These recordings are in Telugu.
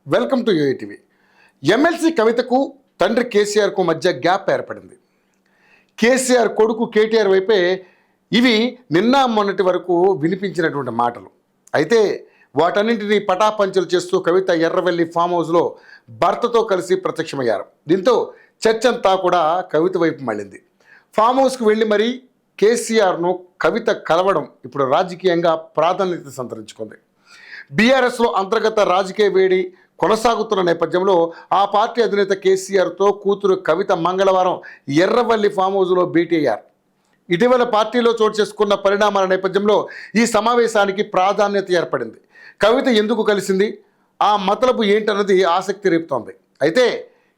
Welcome to యూఏటీవీ. ఎమ్మెల్సీ కవితకు తండ్రి కేసీఆర్కు మధ్య గ్యాప్ ఏర్పడింది. కేసీఆర్ కొడుకు కేటీఆర్ వైపే ఇవి నిన్న మొన్నటి వరకు వినిపించినటువంటి మాటలు. అయితే వాటన్నింటినీ పటాపంచలు చేస్తూ కవిత ఎర్రవెల్లి ఫామ్ హౌస్లో భర్తతో కలిసి ప్రత్యక్షమయ్యారు. దీంతో చర్చంతా కూడా కవిత వైపు మళ్ళింది. ఫామ్ హౌస్కు వెళ్ళి మరీ కేసీఆర్ను కవిత కలవడం ఇప్పుడు రాజకీయంగా ప్రాధాన్యత సంతరించుకుంది. బీఆర్ఎస్లో అంతర్గత రాజకీయ వేడి కొనసాగుతున్న నేపథ్యంలో ఆ పార్టీ అధినేత కేసీఆర్తో కూతురు కవిత మంగళవారం ఎర్రవల్లి ఫామ్ హౌస్లో భేటీ అయ్యారు. ఇటీవల పార్టీలో చోటు చేసుకున్న పరిణామాల నేపథ్యంలో ఈ సమావేశానికి ప్రాధాన్యత ఏర్పడింది. కవిత ఎందుకు కలిసింది, ఆ మతలబు ఏంటన్నది ఆసక్తి రేపుతోంది. అయితే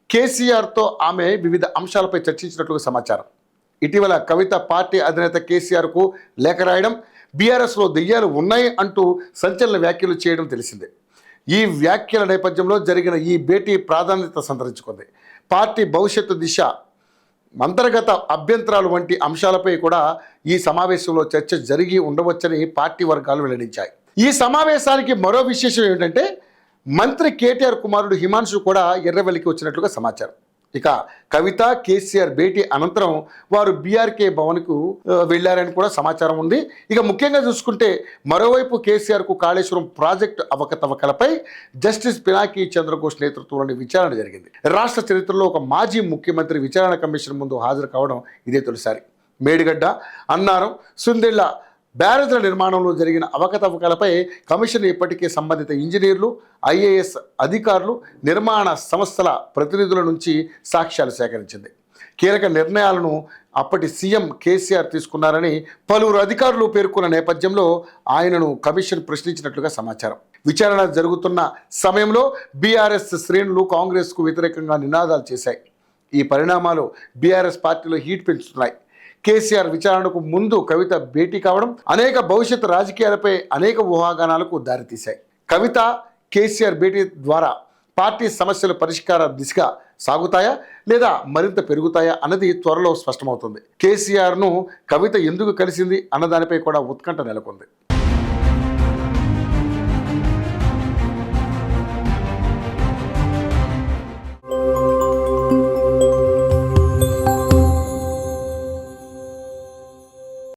కేసీఆర్తో ఆమె వివిధ అంశాలపై చర్చించినట్లుగా సమాచారం. ఇటీవల కవిత పార్టీ అధినేత కేసీఆర్కు లేఖ రాయడం, బీఆర్ఎస్లో దెయ్యాలు ఉన్నాయి అంటూ సంచలన వ్యాఖ్యలు చేయడం తెలిసిందే. ఈ వ్యాఖ్యల నేపథ్యంలో జరిగిన ఈ భేటీ ప్రాధాన్యత సంతరించుకుంది. పార్టీ భవిష్యత్తు దిశ, అంతర్గత అభ్యంతరాలు వంటి అంశాలపై కూడా ఈ సమావేశంలో చర్చ జరిగి ఉండవచ్చని పార్టీ వర్గాలు వెల్లడించాయి. ఈ సమావేశానికి మరో విశేషం ఏమిటంటే మంత్రి కేటీఆర్ కుమారుడు హిమాంశు కూడా ఎర్రవెల్లికి వచ్చినట్లుగా సమాచారం. ఇక కవిత కేసీఆర్ భేటీ అనంతరం వారు బీఆర్కే భవన్కు వెళ్ళారని కూడా సమాచారం ఉంది. ఇక ముఖ్యంగా చూసుకుంటే మరోవైపు కేసీఆర్కు కాళేశ్వరం ప్రాజెక్టు అవకతవకలపై జస్టిస్ పినాకి చంద్రఘోష్ నేతృత్వంలోని విచారణ జరిగింది. రాష్ట్ర చరిత్రలో ఒక మాజీ ముఖ్యమంత్రి విచారణ కమిషన్ ముందు హాజరు కావడం ఇదే తొలిసారి. మేడిగడ్డ, అన్నారం, సుందెళ్ల బ్యారేజ్ల నిర్మాణంలో జరిగిన అవకతవకలపై కమిషన్ ఇప్పటికే సంబంధిత ఇంజనీర్లు, ఐఏఎస్ అధికారులు, నిర్మాణ సంస్థల ప్రతినిధుల నుంచి సాక్ష్యాలు సేకరించింది. కీలక నిర్ణయాలను అప్పటి సీఎం కేసీఆర్ తీసుకున్నారని పలువురు అధికారులు పేర్కొన్న నేపథ్యంలో ఆయనను కమిషన్ ప్రశ్నించినట్లుగా సమాచారం. విచారణ జరుగుతున్న సమయంలో బీఆర్ఎస్ శ్రేణులు కాంగ్రెస్కు వ్యతిరేకంగా నినాదాలు చేశాయి. ఈ పరిణామాలు బీఆర్ఎస్ పార్టీలో హీట్ పెంచుతున్నాయి. కేసీఆర్ విచారణకు ముందు కవిత భేటీ కావడం అనేక భవిష్యత్ రాజకీయాలపై అనేక ఊహాగానాలకు దారితీశాయి. కవిత కేసీఆర్ భేటీ ద్వారా పార్టీ సమస్యల పరిష్కార దిశగా సాగుతాయా లేదా మరింత పెరుగుతాయా అన్నది త్వరలో స్పష్టమవుతుంది. కేసీఆర్ను కవిత ఎందుకు కలిసింది అన్నదానిపై కూడా ఉత్కంఠ నెలకొంది.